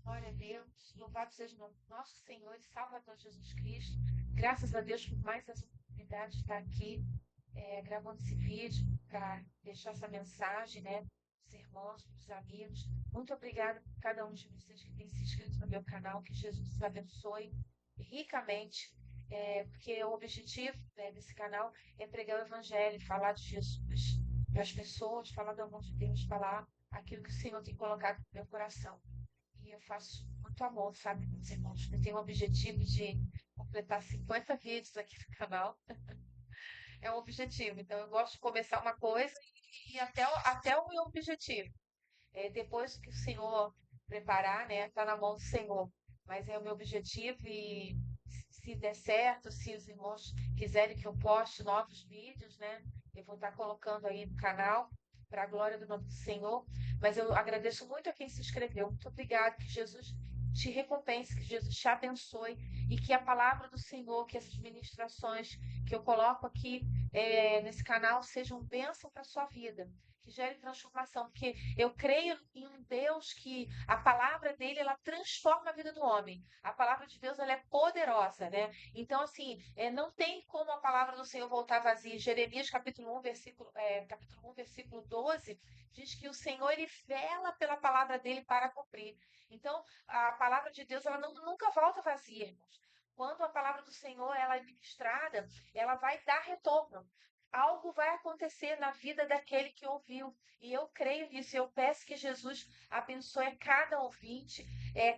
Glória a Deus, louvado seja o nome do nosso Senhor e Salvador Jesus Cristo. Graças a Deus por mais essa oportunidade de estar aqui gravando esse vídeo para deixar essa mensagem, né, para os irmãos, para os amigos. Muito obrigada por cada um de vocês que tem se inscrito no meu canal. Que Jesus os abençoe ricamente, porque o objetivo, né, desse canal é pregar o Evangelho, falar de Jesus para as pessoas, falar do amor de Deus, falar aquilo que o Senhor tem colocado no meu coração. E eu faço muito amor, sabe, meus irmãos? Eu tenho o objetivo de completar 50 vídeos aqui no canal. É um objetivo. Então, eu gosto de começar uma coisa e ir até o meu objetivo. Depois que o Senhor preparar, né, tá na mão do Senhor. Mas é o meu objetivo e se der certo, se os irmãos quiserem que eu poste novos vídeos, né, eu vou estar colocando aí no canal para a glória do nome do Senhor. Mas eu agradeço muito a quem se inscreveu. Muito obrigada, que Jesus te recompense, que Jesus te abençoe e que a palavra do Senhor, que essas ministrações que eu coloco aqui nesse canal sejam bênção para a sua vida, que gere transformação, porque eu creio em um Deus que a palavra dele ela transforma a vida do homem. A palavra de Deus ela é poderosa, né? Então assim, não tem como a palavra do Senhor voltar vazia. Jeremias capítulo 1, versículo 12 diz que o Senhor ele vela pela palavra dele para cumprir. Então, a palavra de Deus ela nunca volta vazia, irmãos. Quando a palavra do Senhor ela é ministrada, ela vai dar retorno. Algo vai acontecer na vida daquele que ouviu. E eu creio nisso. Eu peço que Jesus abençoe cada ouvinte,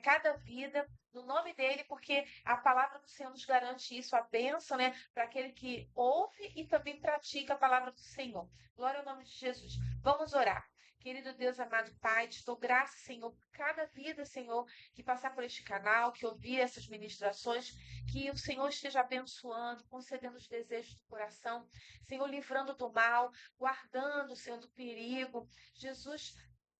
cada vida, no nome dele, porque a palavra do Senhor nos garante isso, a bênção, né, para aquele que ouve e também pratica a palavra do Senhor. Glória ao nome de Jesus. Vamos orar. Querido Deus, amado Pai, te dou graça, Senhor, por cada vida, Senhor, que passar por este canal, que ouvir essas ministrações, que o Senhor esteja abençoando, concedendo os desejos do coração, Senhor, livrando do mal, guardando, Senhor, do perigo. Jesus,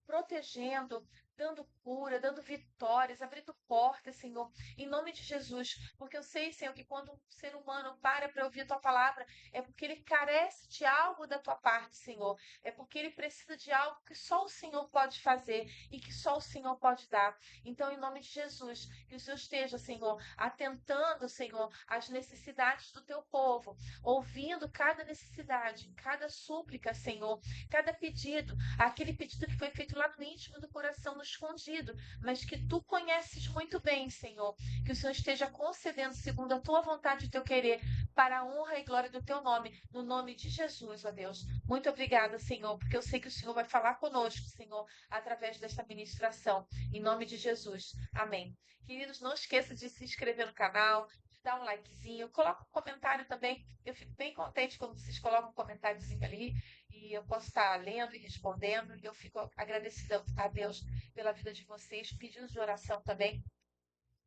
protegendo, dando cura, dando vitórias, abrindo portas, Senhor, em nome de Jesus. Porque eu sei, Senhor, que quando um ser humano para ouvir a tua palavra, é porque ele carece de algo da tua parte, Senhor. É porque ele precisa de algo que só o Senhor pode fazer e que só o Senhor pode dar. Então, em nome de Jesus, que o Senhor esteja, Senhor, atentando, Senhor, às necessidades do teu povo, ouvindo cada necessidade, cada súplica, Senhor, cada pedido, aquele pedido que foi feito lá no íntimo do coração, no escondido, mas que tu conheces muito bem, Senhor. Que o Senhor esteja concedendo segundo a tua vontade e o teu querer, para a honra e glória do teu nome, no nome de Jesus, ó Deus. Muito obrigada, Senhor, porque eu sei que o Senhor vai falar conosco, Senhor, através desta ministração, em nome de Jesus. Amém. Queridos, não esqueça de se inscrever no canal, dá um likezinho, coloca um comentário também. Eu fico bem contente quando vocês colocam um comentáriozinho ali e eu posso estar lendo e respondendo. E eu fico agradecida a Deus pela vida de vocês, pedindo de oração também.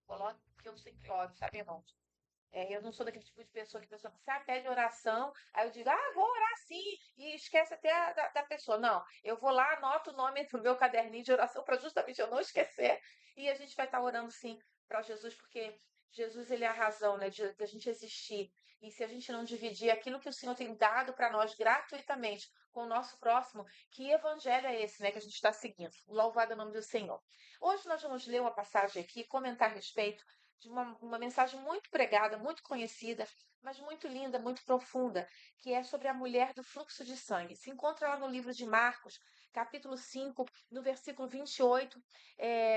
Coloque, porque eu sempre oro, sabe, irmãos? Eu não sou daquele tipo de pessoa que a pessoa pede oração, aí eu digo, vou orar sim, e esquece até da pessoa. Não, eu vou lá, anoto o nome no meu caderninho de oração para justamente eu não esquecer, e a gente vai estar orando sim para Jesus, porque Jesus ele é a razão, né, de a gente existir. E se a gente não dividir aquilo que o Senhor tem dado para nós gratuitamente com o nosso próximo, que evangelho é esse, né, que a gente está seguindo? Louvado é o nome do Senhor. Hoje nós vamos ler uma passagem aqui, comentar a respeito de uma mensagem muito pregada, muito conhecida, mas muito linda, muito profunda, que é sobre a mulher do fluxo de sangue. Se encontra lá no livro de Marcos, capítulo 5, no versículo 28,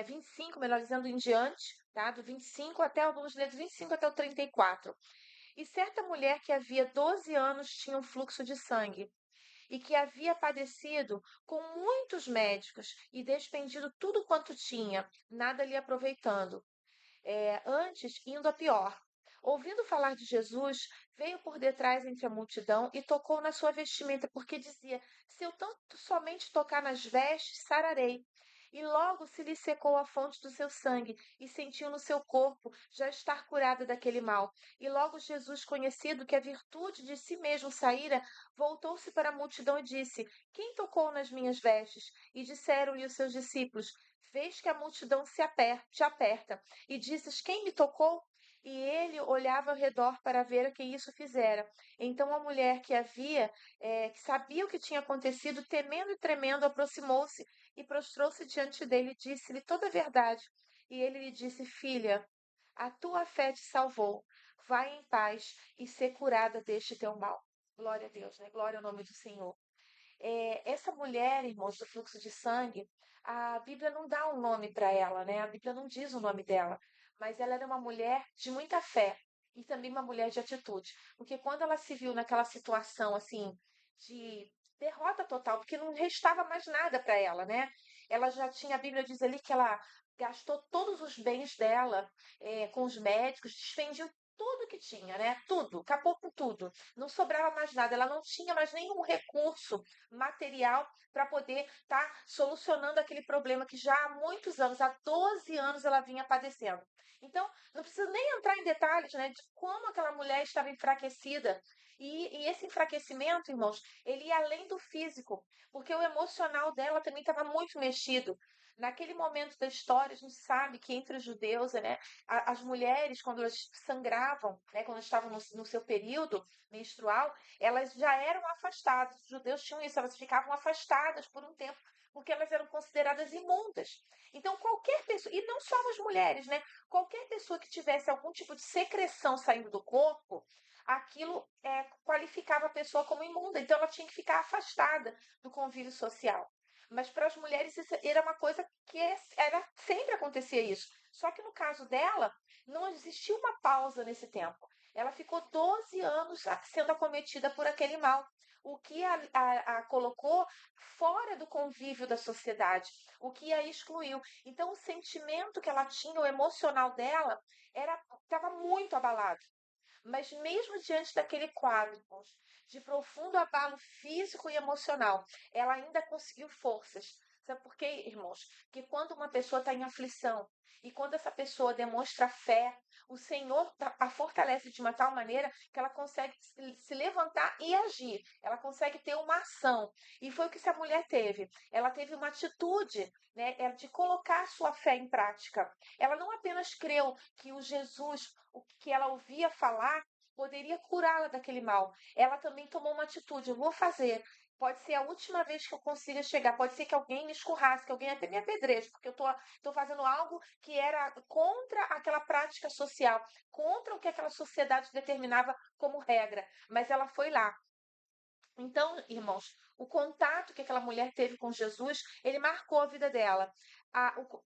25, melhor dizendo, em diante, tá? Do 25 até, vamos ler do 25 até o 34. E certa mulher que havia 12 anos tinha um fluxo de sangue, e que havia padecido com muitos médicos e despendido tudo quanto tinha, nada lhe aproveitando, antes indo a pior. Ouvindo falar de Jesus, veio por detrás entre a multidão e tocou na sua vestimenta, porque dizia: Se eu tanto somente tocar nas vestes, sararei. E logo se lhe secou a fonte do seu sangue, e sentiu no seu corpo já estar curada daquele mal. E logo Jesus, conhecido que a virtude de si mesmo saíra, voltou-se para a multidão e disse: Quem tocou nas minhas vestes? E disseram-lhe os seus discípulos: Vês que a multidão te aperta e dizes: Quem me tocou? E ele olhava ao redor para ver a que isso fizera. Então a mulher que sabia o que tinha acontecido, temendo e tremendo, aproximou-se e prostrou-se diante dele e disse-lhe toda a verdade. E ele lhe disse: Filha, a tua fé te salvou. Vai em paz e ser curada deste teu mal. Glória a Deus, né? Glória ao nome do Senhor. Essa mulher, irmãos, do fluxo de sangue, a Bíblia não dá um nome para ela, né? A Bíblia não diz o nome dela, mas ela era uma mulher de muita fé e também uma mulher de atitude, porque quando ela se viu naquela situação assim de derrota total, porque não restava mais nada para ela, né? Ela já tinha, a Bíblia diz ali que ela gastou todos os bens dela com os médicos, despendiu tudo que tinha, né? Tudo, acabou com tudo. Não sobrava mais nada, ela não tinha mais nenhum recurso material para poder estar solucionando aquele problema que já há muitos anos, há 12 anos, ela vinha padecendo. Então, não precisa nem entrar em detalhes, né, de como aquela mulher estava enfraquecida. E esse enfraquecimento, irmãos, ele ia além do físico, porque o emocional dela também estava muito mexido. Naquele momento da história, a gente sabe que entre os judeus, né, as mulheres, quando elas sangravam, né, quando estavam no seu período menstrual, elas já eram afastadas. Os judeus tinham isso, elas ficavam afastadas por um tempo, porque elas eram consideradas imundas. Então, qualquer pessoa, e não só as mulheres, né? Qualquer pessoa que tivesse algum tipo de secreção saindo do corpo, aquilo qualificava a pessoa como imunda. Então, ela tinha que ficar afastada do convívio social. Mas para as mulheres isso era uma coisa que era sempre acontecia isso. Só que no caso dela, não existia uma pausa nesse tempo. Ela ficou 12 anos sendo acometida por aquele mal, o que a colocou fora do convívio da sociedade, o que a excluiu. Então, o sentimento que ela tinha, o emocional dela, estava muito abalado. Mas mesmo diante daquele quadro de profundo abalo físico e emocional, ela ainda conseguiu forças. Sabe por quê, irmãos? Que quando uma pessoa está em aflição e quando essa pessoa demonstra fé, o Senhor a fortalece de uma tal maneira que ela consegue se levantar e agir. Ela consegue ter uma ação. E foi o que essa mulher teve. Ela teve uma atitude, né, de colocar sua fé em prática. Ela não apenas creu que o Jesus, o que ela ouvia falar, poderia curá-la daquele mal. Ela também tomou uma atitude. Eu vou fazer. Pode ser a última vez que eu consiga chegar. Pode ser que alguém me escorrasse, que alguém até me apedreje, porque eu estou fazendo algo que era contra aquela prática social, contra o que aquela sociedade determinava como regra. Mas ela foi lá. Então, irmãos, o contato que aquela mulher teve com Jesus, ele marcou a vida dela.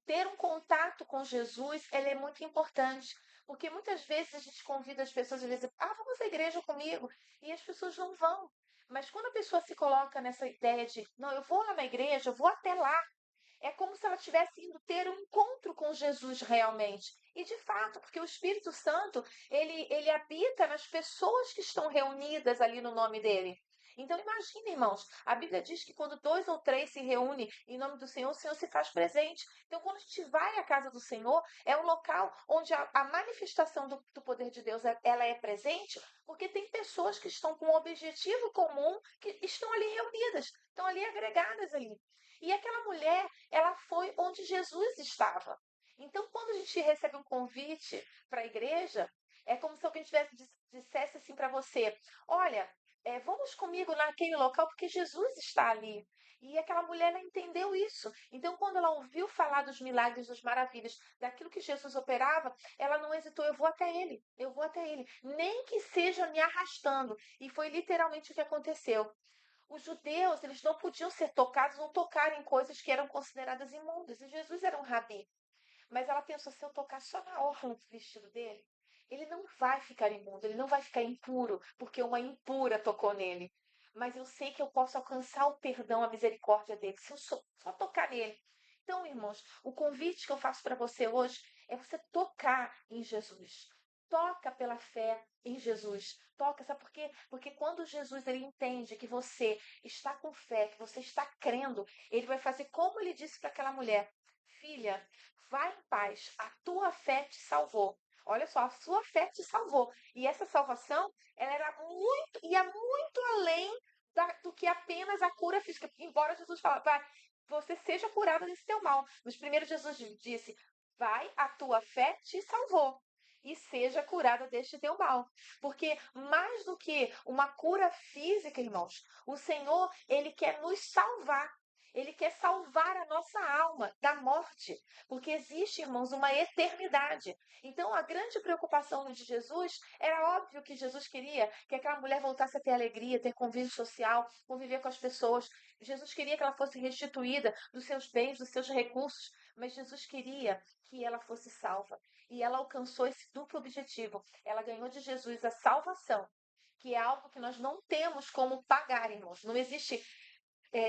Ter um contato com Jesus, ele é muito importante, porque muitas vezes a gente convida as pessoas a dizer, vamos à igreja comigo, e as pessoas não vão. Mas quando a pessoa se coloca nessa ideia de, não, eu vou lá na igreja, eu vou até lá, é como se ela estivesse indo ter um encontro com Jesus realmente. E de fato, porque o Espírito Santo, ele habita nas pessoas que estão reunidas ali no nome dele. Então imagine, irmãos, a Bíblia diz que quando 2 ou 3 se reúnem em nome do Senhor, o Senhor se faz presente. Então quando a gente vai à casa do Senhor, é um local onde a manifestação do poder de Deus ela é presente, porque tem pessoas que estão com um objetivo comum, que estão ali reunidas, estão ali agregadas ali. E aquela mulher, ela foi onde Jesus estava. Então, quando a gente recebe um convite para a igreja, é como se alguém dissesse assim para você: olha, vamos comigo naquele local porque Jesus está ali. E aquela mulher ela entendeu isso. Então, quando ela ouviu falar dos milagres, das maravilhas, daquilo que Jesus operava, ela não hesitou, eu vou até ele, eu vou até ele, nem que seja me arrastando. E foi literalmente o que aconteceu. Os judeus, eles não podiam ser tocados ou tocar em coisas que eram consideradas imundas. E Jesus era um rabi. Mas ela pensou, se eu tocar só na orla do vestido dele, ele não vai ficar imundo, ele não vai ficar impuro, porque uma impura tocou nele. Mas eu sei que eu posso alcançar o perdão, a misericórdia dele, se eu só tocar nele. Então, irmãos, o convite que eu faço para você hoje é você tocar em Jesus. Toca pela fé em Jesus. Toca, sabe por quê? Porque quando Jesus ele entende que você está com fé, que você está crendo, ele vai fazer como ele disse para aquela mulher: Filha, vai em paz, a tua fé te salvou. Olha só, a sua fé te salvou. E essa salvação, ela era ia muito além do que apenas a cura física. Embora Jesus falasse, vai, você seja curado desse teu mal. Mas primeiro Jesus disse, vai, a tua fé te salvou. E seja curada deste teu mal. Porque mais do que uma cura física, irmãos, o Senhor, ele quer nos salvar. Ele quer salvar a nossa alma da morte morte, porque existe, irmãos, uma eternidade. Então, a grande preocupação de Jesus era óbvio que Jesus queria que aquela mulher voltasse a ter alegria, ter convívio social, conviver com as pessoas. Jesus queria que ela fosse restituída dos seus bens, dos seus recursos, mas Jesus queria que ela fosse salva. E ela alcançou esse duplo objetivo. Ela ganhou de Jesus a salvação, que é algo que nós não temos como pagar, irmãos. Não existe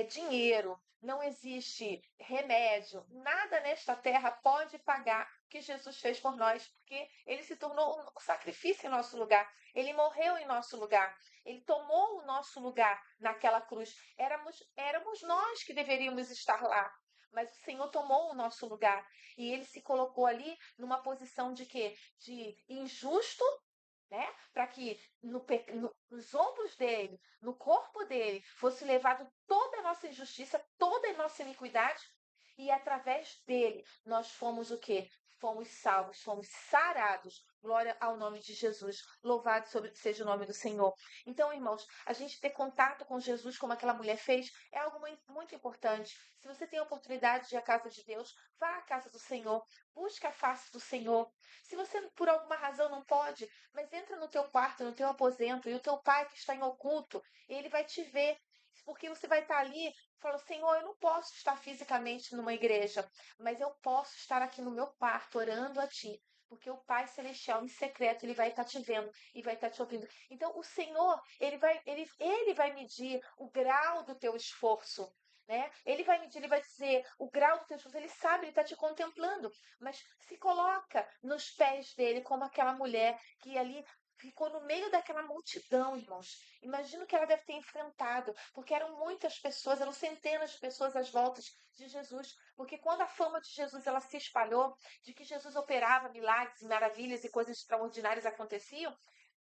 dinheiro, não existe remédio, nada nesta terra pode pagar o que Jesus fez por nós, porque ele se tornou um sacrifício em nosso lugar, ele morreu em nosso lugar, ele tomou o nosso lugar naquela cruz. Éramos nós que deveríamos estar lá. Mas o Senhor tomou o nosso lugar e ele se colocou ali numa posição de quê? De injusto, né? Para que nos ombros dele, no corpo dele, fosse levado toda a nossa injustiça, toda a nossa iniquidade, e através dele nós fomos o quê? Fomos salvos, fomos sarados. Glória ao nome de Jesus. Louvado seja o nome do Senhor. Então, irmãos, a gente ter contato com Jesus, como aquela mulher fez, é algo muito importante. Se você tem a oportunidade de ir à casa de Deus, vá à casa do Senhor, busque a face do Senhor. Se você, por alguma razão, não pode, mas entra no teu quarto, no teu aposento, e o teu pai que está em oculto, ele vai te ver, porque você vai estar ali e fala, Senhor, eu não posso estar fisicamente numa igreja, mas eu posso estar aqui no meu quarto orando a ti, porque o Pai Celestial em secreto, ele vai estar te vendo e vai estar te ouvindo. Então, o Senhor, ele vai medir o grau do teu esforço, né? Ele vai medir, ele vai dizer o grau do teu esforço, ele sabe, ele está te contemplando, mas se coloca nos pés dele como aquela mulher que ali ficou no meio daquela multidão, irmãos. Imagino que ela deve ter enfrentado, porque eram muitas pessoas, eram centenas de pessoas às voltas de Jesus, porque quando a fama de Jesus ela se espalhou, de que Jesus operava milagres, maravilhas e coisas extraordinárias aconteciam,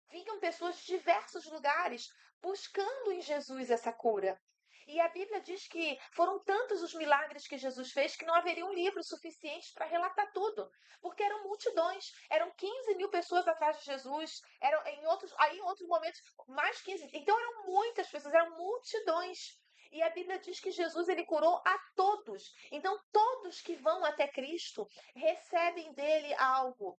vinham pessoas de diversos lugares buscando em Jesus essa cura. E a Bíblia diz que foram tantos os milagres que Jesus fez que não haveria um livro suficiente para relatar tudo, porque eram multidões, eram 15 mil pessoas atrás de Jesus, eram em outros momentos mais 15. Então eram muitas pessoas, eram multidões. E a Bíblia diz que Jesus ele curou a todos. Então todos que vão até Cristo recebem dele algo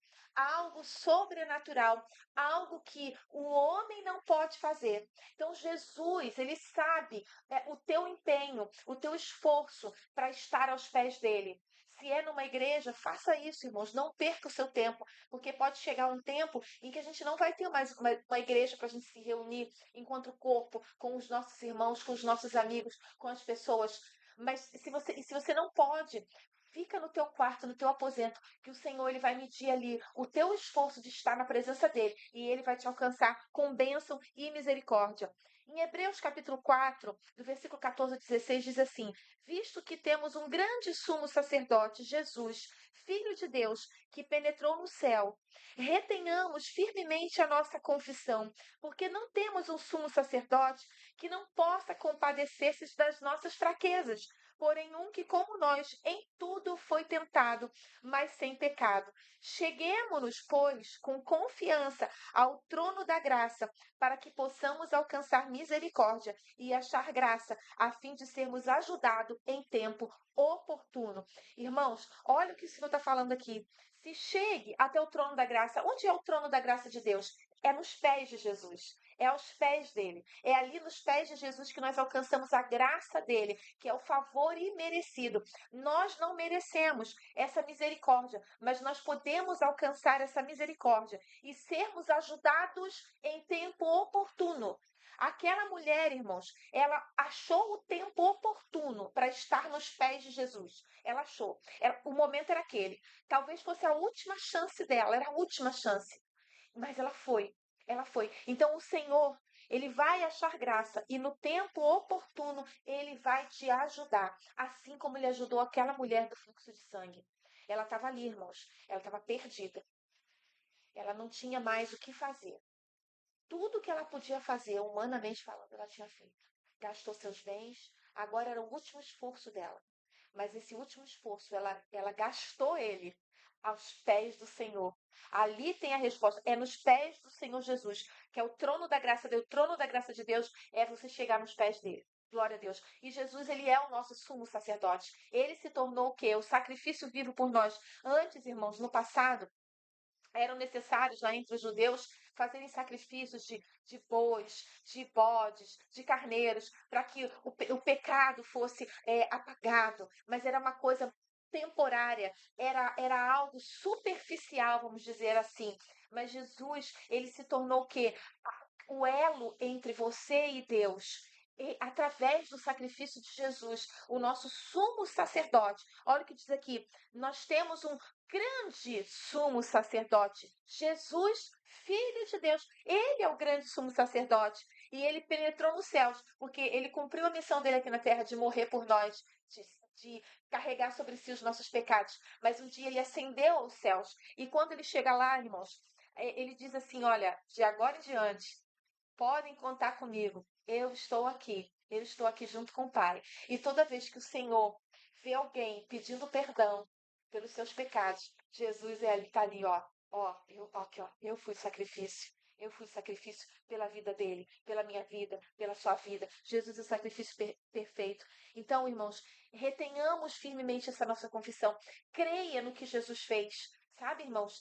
sobrenatural, algo que o homem não pode fazer. Então Jesus, ele sabe o teu empenho, o teu esforço para estar aos pés dele. Se é numa igreja, faça isso, irmãos. Não perca o seu tempo, porque pode chegar um tempo em que a gente não vai ter mais uma igreja para a gente se reunir enquanto corpo com os nossos irmãos, com os nossos amigos, com as pessoas. Mas se você não pode, fica no teu quarto, no teu aposento, que o Senhor ele vai medir ali o teu esforço de estar na presença dele e ele vai te alcançar com bênção e misericórdia. Em Hebreus capítulo 4, do versículo 14 a 16, diz assim: Visto que temos um grande sumo sacerdote, Jesus, Filho de Deus, que penetrou no céu, retenhamos firmemente a nossa confissão, porque não temos um sumo sacerdote que não possa compadecer-se das nossas fraquezas, porém um que, como nós, em tudo foi tentado, mas sem pecado. Cheguemo-nos, pois, com confiança ao trono da graça, para que possamos alcançar misericórdia e achar graça, a fim de sermos ajudados em tempo oportuno. Irmãos, olha o que o Senhor está falando aqui. Se chegue até o trono da graça. Onde é o trono da graça de Deus? É nos pés de Jesus. É aos pés dele. É ali nos pés de Jesus que nós alcançamos a graça dele, que é o favor imerecido. Nós não merecemos essa misericórdia, mas nós podemos alcançar essa misericórdia e sermos ajudados em tempo oportuno. Aquela mulher, irmãos, ela achou o tempo oportuno para estar nos pés de Jesus. Ela achou. O momento era aquele. Talvez fosse a última chance dela, era a última chance. Mas ela foi. Ela foi. Então o Senhor, ele vai achar graça e no tempo oportuno ele vai te ajudar, assim como ele ajudou aquela mulher do fluxo de sangue. Ela estava ali, irmãos. Ela estava perdida. Ela não tinha mais o que fazer. Tudo que ela podia fazer, humanamente falando, ela tinha feito. Gastou seus bens, agora era o último esforço dela. Mas esse último esforço, ela gastou ele aos pés do Senhor. Ali tem a resposta. É nos pés do Senhor Jesus, que é o trono da graça de Deus. O trono da graça de Deus é você chegar nos pés dele. Glória a Deus. E Jesus, ele é o nosso sumo sacerdote. Ele se tornou o quê? O sacrifício vivo por nós. Antes, irmãos, no passado, eram necessários lá entre os judeus fazerem sacrifícios de bois, de bodes, de carneiros, para que o pecado fosse apagado. Mas era uma coisa temporária, era algo superficial, vamos dizer assim. Mas Jesus, ele se tornou o quê? O elo entre você e Deus. E, através do sacrifício de Jesus, o nosso sumo sacerdote. Olha o que diz aqui. Nós temos um grande sumo sacerdote, Jesus, Filho de Deus. Ele é o grande sumo sacerdote. E ele penetrou nos céus, porque ele cumpriu a missão dele aqui na terra de morrer por nós, de carregar sobre si os nossos pecados. Mas um dia ele ascendeu aos céus. E quando ele chega lá, irmãos, ele diz assim: olha, de agora em diante, podem contar comigo. Eu estou aqui junto com o Pai. E toda vez que o Senhor vê alguém pedindo perdão pelos seus pecados, Jesus está ali, ó, aqui, ó, eu fui sacrifício. Eu fui sacrifício pela vida dele, pela minha vida, pela sua vida. Jesus é o sacrifício perfeito. Então, irmãos, retenhamos firmemente essa nossa confissão. Creia no que Jesus fez. Sabe, irmãos?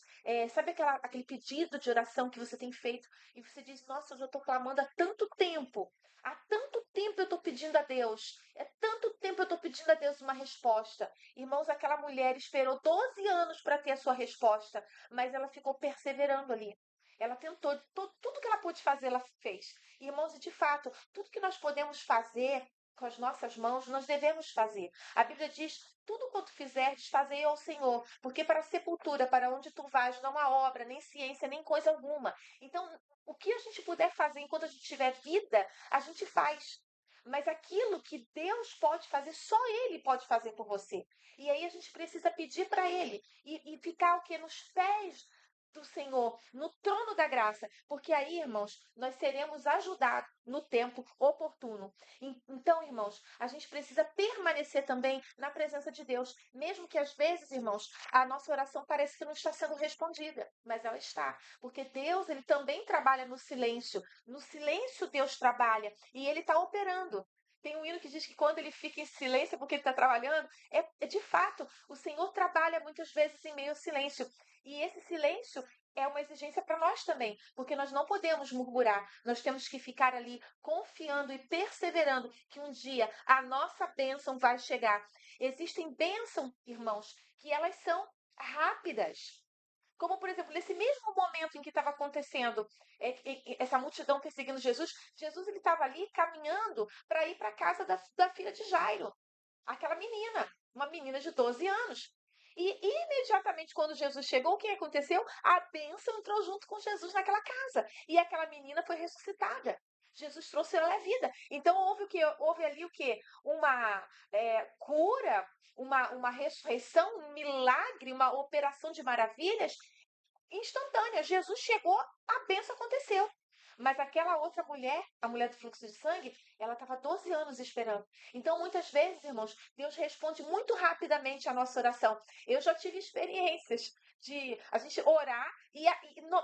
Sabe aquele pedido de oração que você tem feito e você diz: nossa, eu já estou clamando há tanto tempo. Há tanto tempo eu estou pedindo a Deus. É tanto tempo eu estou pedindo a Deus uma resposta. Irmãos, aquela mulher esperou 12 anos para ter a sua resposta, mas ela ficou perseverando ali. Ela tentou, tudo que ela pôde fazer, ela fez. Irmãos, e de fato, tudo que nós podemos fazer com as nossas mãos, nós devemos fazer. A Bíblia diz: tudo quanto fizerdes, fazei ao Senhor, porque para a sepultura, para onde tu vais, não há obra, nem ciência, nem coisa alguma. Então, o que a gente puder fazer enquanto a gente tiver vida, a gente faz. Mas aquilo que Deus pode fazer, só Ele pode fazer por você. E aí a gente precisa pedir para Ele e ficar o quê? Nos pés do Senhor, no trono da graça, porque aí, irmãos, nós seremos ajudados no tempo oportuno. Então, irmãos, a gente precisa permanecer também na presença de Deus, mesmo que às vezes, irmãos, a nossa oração parece que não está sendo respondida, mas ela está, porque Deus, ele também trabalha no silêncio. No silêncio Deus trabalha e ele está operando. Tem um hino que diz que quando ele fica em silêncio é porque ele está trabalhando. De fato, o Senhor trabalha muitas vezes em meio ao silêncio. E esse silêncio é uma exigência para nós também, porque nós não podemos murmurar, nós temos que ficar ali confiando e perseverando que um dia a nossa bênção vai chegar. Existem bênçãos, irmãos, que elas são rápidas. Como, por exemplo, nesse mesmo momento em que estava acontecendo essa multidão perseguindo Jesus, Jesus ele estava ali caminhando para ir para a casa da filha de Jairo, aquela menina, uma menina de 12 anos. E imediatamente quando Jesus chegou, o que aconteceu? A bênção entrou junto com Jesus naquela casa. E aquela menina foi ressuscitada. Jesus trouxe ela à vida. Então houve o que? Houve ali o quê? Uma cura, uma ressurreição, um milagre, uma operação de maravilhas instantânea. Jesus chegou, a bênção aconteceu. Mas aquela outra mulher, a mulher do fluxo de sangue, ela estava 12 anos esperando. Então, muitas vezes, irmãos, Deus responde muito rapidamente a nossa oração. Eu já tive experiências de a gente orar e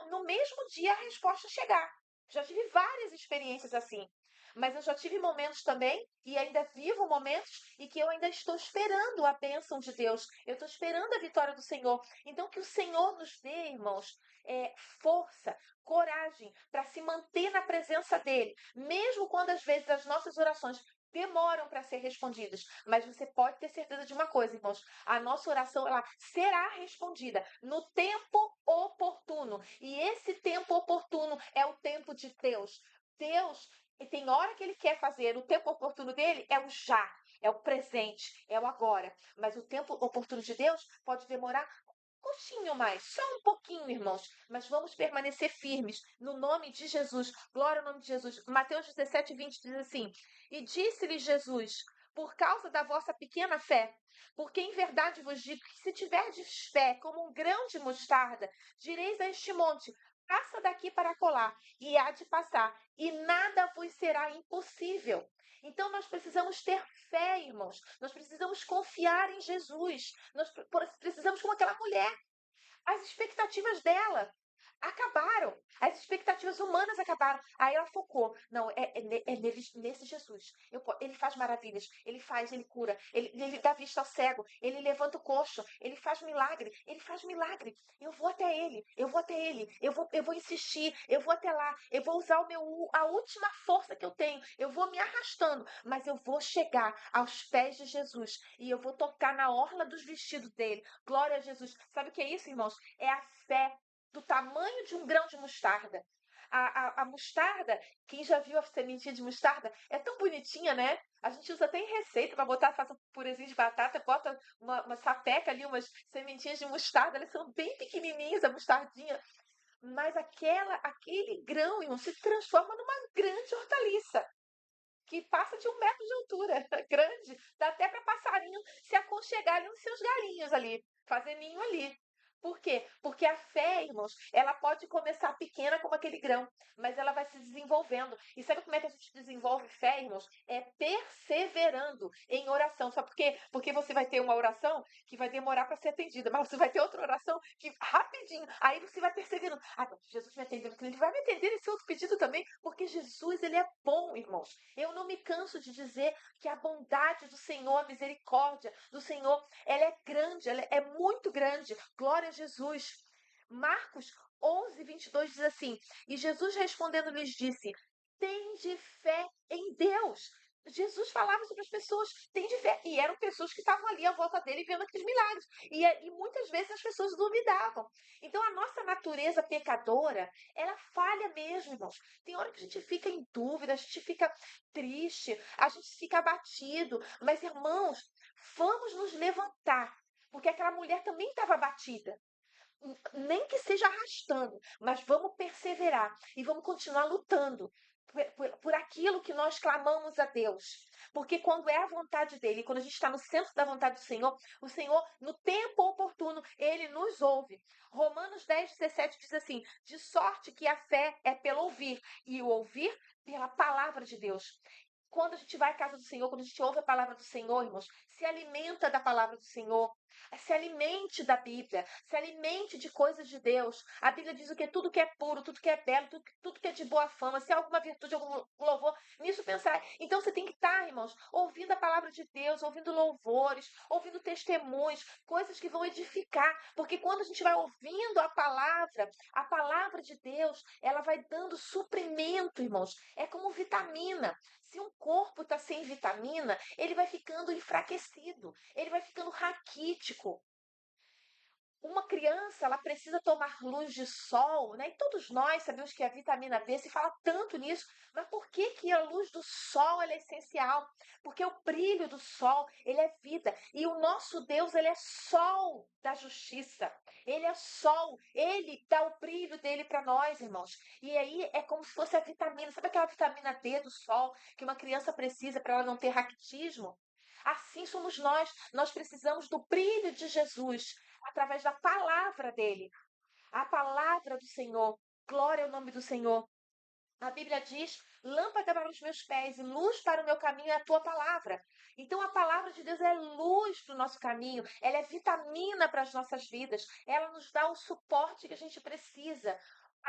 no mesmo dia a resposta chegar. Já tive várias experiências assim. Mas eu já tive momentos também, e ainda vivo momentos, em que eu ainda estou esperando a bênção de Deus. Eu estou esperando a vitória do Senhor. Então, que o Senhor nos dê, irmãos, força, coragem para se manter na presença dele, mesmo quando às vezes as nossas orações demoram para ser respondidas. Mas você pode ter certeza de uma coisa, irmãos: a nossa oração ela será respondida no tempo oportuno. E esse tempo oportuno é o tempo de Deus. Deus tem hora que ele quer fazer, o tempo oportuno dele é o já. É o presente, é o agora. Mas o tempo oportuno de Deus pode demorar pouquinho mais, só um pouquinho, irmãos. Mas vamos permanecer firmes no nome de Jesus. Glória ao nome de Jesus. Mateus 17, 20 diz assim: E disse-lhe Jesus: Por causa da vossa pequena fé, porque em verdade vos digo que se tiverdes fé como um grão de mostarda, direis a este monte: Passa daqui para colar, e há de passar, e nada vos será impossível. Então nós precisamos ter fé, irmãos. Nós precisamos confiar em Jesus. Nós precisamos, como aquela mulher, as expectativas dela. Acabaram. As expectativas humanas acabaram. Aí ela focou. Não, nesse Jesus. Ele faz maravilhas. Ele faz, ele cura. Ele dá vista ao cego. Ele levanta o coxo. Ele faz milagre. Ele faz milagre. Eu vou até ele. Eu vou até ele. Eu vou insistir. Eu vou até lá. Eu vou usar a última força que eu tenho. Eu vou me arrastando. Mas eu vou chegar aos pés de Jesus. E eu vou tocar na orla dos vestidos dele. Glória a Jesus. Sabe o que é isso, irmãos? É a fé do tamanho de um grão de mostarda. A mostarda, quem já viu a sementinha de mostarda, é tão bonitinha, né? A gente usa até em receita para botar, faz um purezinho de batata, bota uma sapeca ali, umas sementinhas de mostarda, elas são bem pequenininhas, a mostardinha. Mas aquele grão, irmão, se transforma numa grande hortaliça que passa de 1 metro de altura, grande, dá até para passarinho se aconchegar ali nos seus galinhos ali, fazer ninho ali. Por quê? Porque a fé, irmãos, ela pode começar pequena como aquele grão, mas ela vai se desenvolvendo. E sabe como é que a gente desenvolve fé, irmãos? É perseverando em oração. Sabe por quê? Porque você vai ter uma oração que vai demorar para ser atendida, mas você vai ter outra oração que rapidinho, aí você vai perseverando. Ah, Jesus me atendeu, ele vai me atender esse outro pedido também, porque Jesus, ele é bom, irmãos. Eu não me canso de dizer que a bondade do Senhor, a misericórdia do Senhor, ela é grande, ela é muito grande. Glória a Jesus. Marcos 11:22 diz assim: E Jesus respondendo lhes disse: Tende fé em Deus. Jesus falava sobre as pessoas, tem de fé. E eram pessoas que estavam ali à volta dele vendo aqueles milagres. E muitas vezes as pessoas duvidavam. Então a nossa natureza pecadora, ela falha mesmo, irmãos. Tem hora que a gente fica em dúvida, a gente fica triste, a gente fica abatido. Mas, irmãos, vamos nos levantar. Porque aquela mulher também estava abatida. Nem que seja arrastando, mas vamos perseverar e vamos continuar lutando por aquilo que nós clamamos a Deus. Porque quando é a vontade dele, quando a gente está no centro da vontade do Senhor, o Senhor, no tempo oportuno, ele nos ouve. Romanos 10:17 diz assim: de sorte que a fé é pelo ouvir, e o ouvir pela palavra de Deus. Quando a gente vai à casa do Senhor, quando a gente ouve a palavra do Senhor, irmãos, se alimenta da palavra do Senhor, se alimente da Bíblia, se alimente de coisas de Deus. A Bíblia diz o que tudo que é puro, tudo que é belo, tudo que é de boa fama, se há alguma virtude, algum louvor, nisso pensar. Então você tem que estar, irmãos, ouvindo a palavra de Deus, ouvindo louvores, ouvindo testemunhos, coisas que vão edificar. Porque quando a gente vai ouvindo a palavra de Deus, ela vai dando suprimento, irmãos. É como vitamina. Se um corpo está sem vitamina, ele vai ficando enfraquecido, ele vai ficando raquítico. Uma criança, ela precisa tomar luz de sol, né? E todos nós sabemos que a vitamina D se fala tanto nisso, mas por que que a luz do sol ela é essencial? Porque o brilho do sol, ele é vida, e o nosso Deus, ele é sol da justiça. Ele é sol, ele dá o brilho dele para nós, irmãos. E aí é como se fosse a vitamina, sabe aquela vitamina D do sol que uma criança precisa para ela não ter raquitismo? Assim somos nós precisamos do brilho de Jesus através da palavra dele, a palavra do Senhor. Glória ao nome do Senhor. A Bíblia diz: lâmpada para os meus pés e luz para o meu caminho é a tua palavra. Então a palavra de Deus é luz para o nosso caminho, ela é vitamina para as nossas vidas, ela nos dá o suporte que a gente precisa.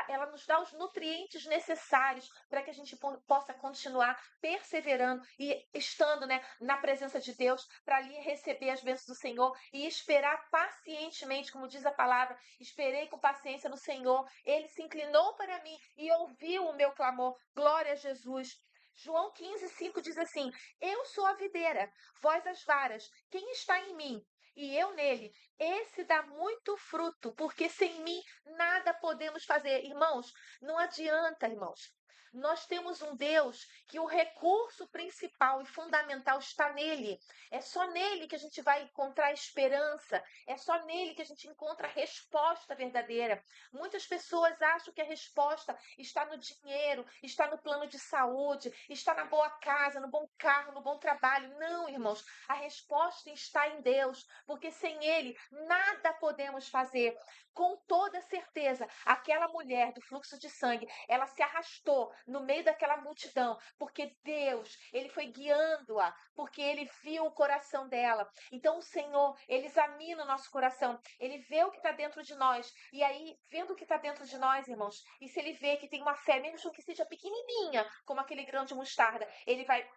Ela nos dá os nutrientes necessários para que a gente possa continuar perseverando e estando, né, na presença de Deus, para ali receber as bênçãos do Senhor e esperar pacientemente, como diz a palavra, esperei com paciência no Senhor, ele se inclinou para mim e ouviu o meu clamor. Glória a Jesus. João 15:5 diz assim: Eu sou a videira, vós as varas. Quem está em mim e eu nele, esse dá muito fruto, porque sem mim nada podemos fazer. Irmãos, não adianta, irmãos. Nós temos um Deus que o recurso principal e fundamental está nele. É só nele que a gente vai encontrar esperança. É só nele que a gente encontra a resposta verdadeira. Muitas pessoas acham que a resposta está no dinheiro, está no plano de saúde, está na boa casa, no bom carro, no bom trabalho. Não, irmãos. A resposta está em Deus, porque sem ele nada podemos fazer. Com toda certeza, aquela mulher do fluxo de sangue, ela se arrastou Senhor no meio daquela multidão, porque Deus, ele foi guiando-a, porque ele viu o coração dela. Então o Senhor, ele examina o nosso coração, ele vê o que está dentro de nós, e aí, vendo o que está dentro de nós, irmãos, e se ele vê que tem uma fé, mesmo que seja pequenininha, como aquele grão de mostarda, ele vai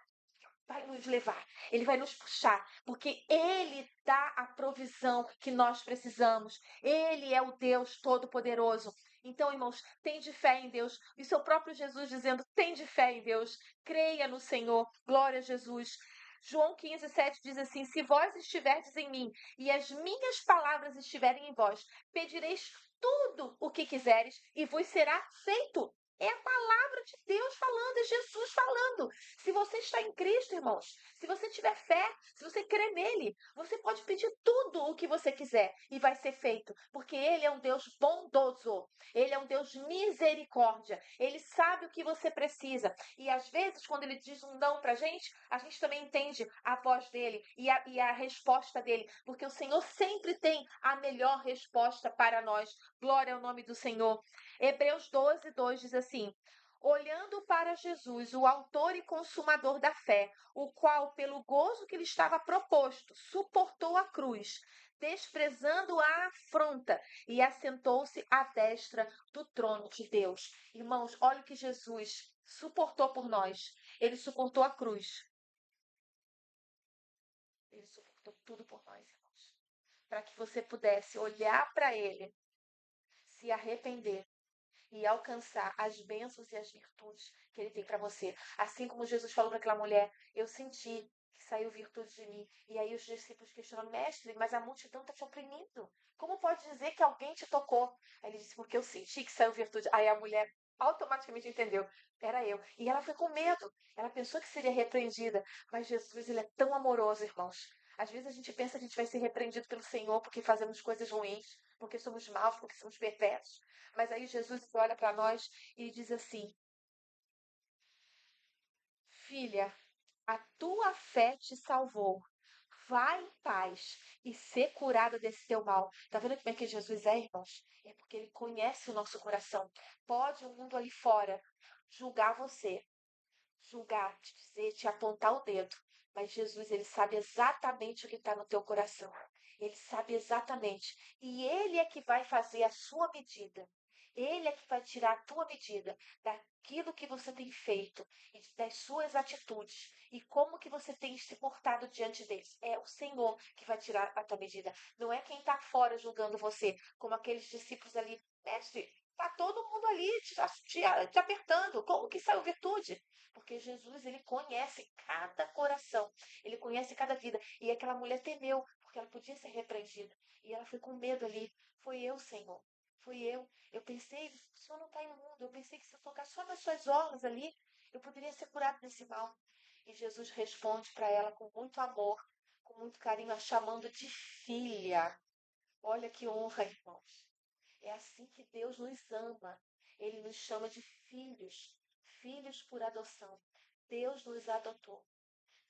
nos levar, ele vai nos puxar, porque ele dá a provisão que nós precisamos. Ele é o Deus Todo-Poderoso. Então, irmãos, tem de fé em Deus. E seu próprio Jesus dizendo, tem de fé em Deus, creia no Senhor, glória a Jesus. João 15:7 diz assim, se vós estiverdes em mim e as minhas palavras estiverem em vós, pedireis tudo o que quiseres e vos será feito. É a palavra de Deus falando, é Jesus falando. Se você está em Cristo, irmãos, se você tiver fé, se você crer nele, você pode pedir tudo o que você quiser e vai ser feito, porque ele é um Deus bondoso, ele é um Deus misericórdia, ele sabe o que você precisa. E às vezes, quando ele diz um não pra gente, a gente também entende a voz dele e a resposta dele, porque o Senhor sempre tem a melhor resposta para nós. Glória ao nome do Senhor. Hebreus 12:2 diz assim, olhando para Jesus, o autor e consumador da fé, o qual, pelo gozo que lhe estava proposto, suportou a cruz, desprezando a afronta, e assentou-se à destra do trono de Deus. Irmãos, olha o que Jesus suportou por nós. Ele suportou a cruz. Ele suportou tudo por nós, irmãos. Para que você pudesse olhar para ele, se arrepender e alcançar as bênçãos e as virtudes que ele tem para você. Assim como Jesus falou para aquela mulher, eu senti que saiu virtude de mim. E aí os discípulos questionam, mestre, mas a multidão está te oprimindo. Como pode dizer que alguém te tocou? Aí ele disse, porque eu senti que saiu virtude. Aí a mulher automaticamente entendeu, era eu. E ela foi com medo. Ela pensou que seria repreendida. Mas Jesus, ele é tão amoroso, irmãos. Às vezes a gente pensa que a gente vai ser repreendido pelo Senhor porque fazemos coisas ruins, porque somos maus, porque somos perversos. Mas aí Jesus olha para nós e diz assim, filha, a tua fé te salvou. Vai em paz e ser curada desse teu mal. Tá vendo como é que Jesus é, irmãos? É porque ele conhece o nosso coração. Pode o mundo ali fora julgar você, julgar, te dizer, te apontar o dedo. Mas Jesus, ele sabe exatamente o que está no teu coração. Ele sabe exatamente. E ele é que vai fazer a sua medida. Ele é que vai tirar a tua medida daquilo que você tem feito e das suas atitudes e como que você tem se portado diante deles. É o Senhor que vai tirar a tua medida. Não é quem está fora julgando você, como aqueles discípulos ali. Mestre, tá todo mundo ali te apertando. Como que saiu virtude? Porque Jesus, ele conhece cada coração, ele conhece cada vida. E aquela mulher temeu, porque ela podia ser repreendida. E ela foi com medo ali. Foi eu, Senhor. Fui eu. Eu pensei, o Senhor não está imundo. Eu pensei que se eu tocar só nas suas orlas ali, eu poderia ser curado desse mal. E Jesus responde para ela com muito amor, com muito carinho, a chamando de filha. Olha que honra, irmãos. É assim que Deus nos ama. Ele nos chama de filhos, filhos por adoção. Deus nos adotou.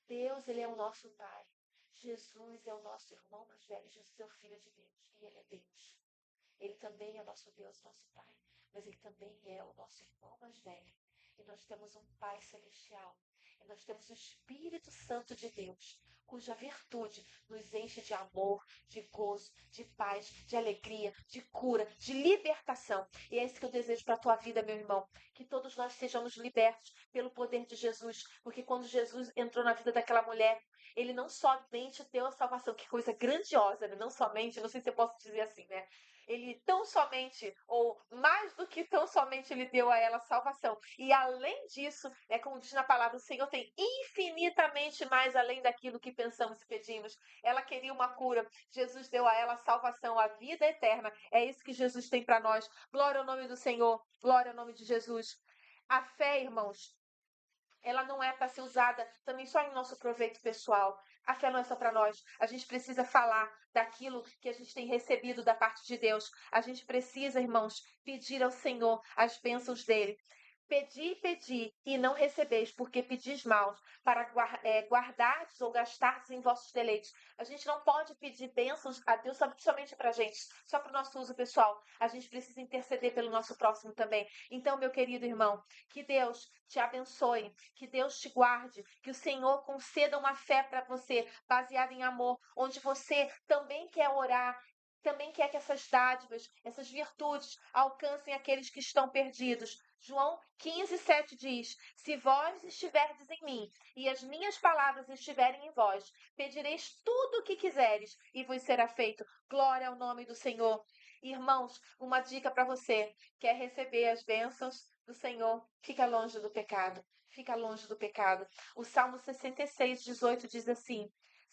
Deus, ele é o nosso Pai. Jesus é o nosso irmão mais velho. Jesus é o Filho de Deus. E ele é Deus. Ele também é nosso Deus, nosso Pai. Mas ele também é o nosso irmão mais velho. E nós temos um Pai celestial. E nós temos o Espírito Santo de Deus, cuja virtude nos enche de amor, de gozo, de paz, de alegria, de cura, de libertação. E é isso que eu desejo para a tua vida, meu irmão. Que todos nós sejamos libertos pelo poder de Jesus. Porque quando Jesus entrou na vida daquela mulher, ele não somente deu a salvação, que coisa grandiosa, né? Não somente, não sei se eu posso dizer assim, né? Ele tão somente, ou mais do que tão somente, ele deu a ela salvação. E além disso, como diz na palavra, o Senhor tem infinitamente mais além daquilo que pensamos e pedimos. Ela queria uma cura. Jesus deu a ela a salvação, a vida eterna. É isso que Jesus tem para nós. Glória ao nome do Senhor. Glória ao nome de Jesus. A fé, irmãos, ela não é para ser usada também só em nosso proveito pessoal. A fé não é só para nós. A gente precisa falar daquilo que a gente tem recebido da parte de Deus. A gente precisa, irmãos, pedir ao Senhor as bênçãos dele. Pedi, e não recebeis, porque pedis mal, para guardardes ou gastardes em vossos deleites. A gente não pode pedir bênçãos a Deus somente para a gente, só para o nosso uso pessoal. A gente precisa interceder pelo nosso próximo também. Então, meu querido irmão, que Deus te abençoe, que Deus te guarde, que o Senhor conceda uma fé para você, baseada em amor, onde você também quer orar, também quer que essas dádivas, essas virtudes alcancem aqueles que estão perdidos. João 15:7 diz: Se vós estiverdes em mim e as minhas palavras estiverem em vós, pedireis tudo o que quiseres e vos será feito. Glória ao nome do Senhor. Irmãos, uma dica para você: quer receber as bênçãos do Senhor? Fica longe do pecado. Fica longe do pecado. O Salmo 66:18 diz assim: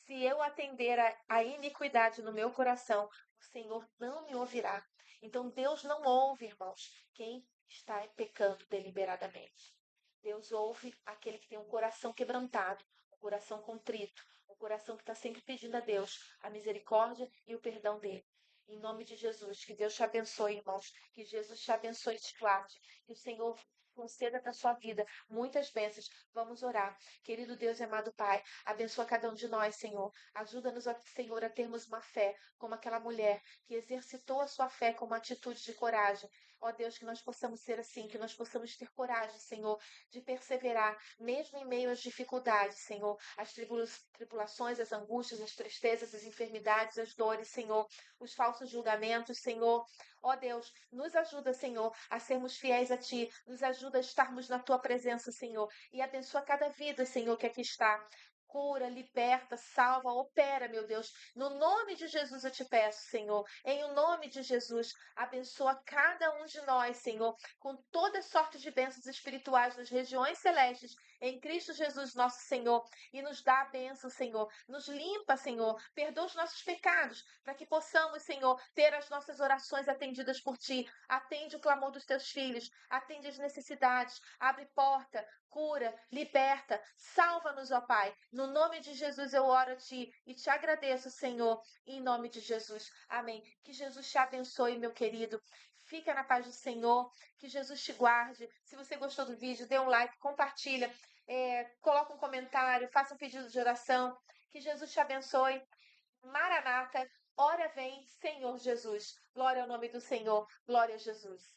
Se eu atender a iniquidade no meu coração, o Senhor não me ouvirá. Então Deus não ouve, irmãos, quem está pecando deliberadamente. Deus ouve aquele que tem um coração quebrantado, um coração contrito, um coração que está sempre pedindo a Deus a misericórdia e o perdão dele. Em nome de Jesus, que Deus te abençoe, irmãos. Que Jesus te abençoe e te guarde. Que o Senhor conceda na sua vida muitas bênçãos. Vamos orar. Querido Deus e amado Pai, abençoa cada um de nós, Senhor. Ajuda-nos, Senhor, a termos uma fé como aquela mulher que exercitou a sua fé com uma atitude de coragem. Ó Deus, que nós possamos ser assim, que nós possamos ter coragem, Senhor, de perseverar, mesmo em meio às dificuldades, Senhor, as tribulações, as angústias, as tristezas, as enfermidades, as dores, Senhor, os falsos julgamentos, Senhor. Ó Deus, nos ajuda, Senhor, a sermos fiéis a Ti, nos ajuda a estarmos na Tua presença, Senhor, e abençoa cada vida, Senhor, que aqui está. Cura, liberta, salva, opera, meu Deus. No nome de Jesus eu te peço, Senhor. Em o nome de Jesus, abençoa cada um de nós, Senhor, com toda sorte de bênçãos espirituais nas regiões celestes, em Cristo Jesus, nosso Senhor. E nos dá a bênção, Senhor. Nos limpa, Senhor. Perdoa os nossos pecados, para que possamos, Senhor, ter as nossas orações atendidas por Ti. Atende o clamor dos Teus filhos. Atende as necessidades. Abre porta, cura, liberta, salva-nos, ó Pai. No nome de Jesus eu oro a Ti e te agradeço, Senhor, em nome de Jesus. Amém. Que Jesus te abençoe, meu querido. Fica na paz do Senhor, que Jesus te guarde. Se você gostou do vídeo, dê um like, compartilha, coloca um comentário, faça um pedido de oração. Que Jesus te abençoe. Maranata, hora vem, Senhor Jesus. Glória ao nome do Senhor. Glória a Jesus.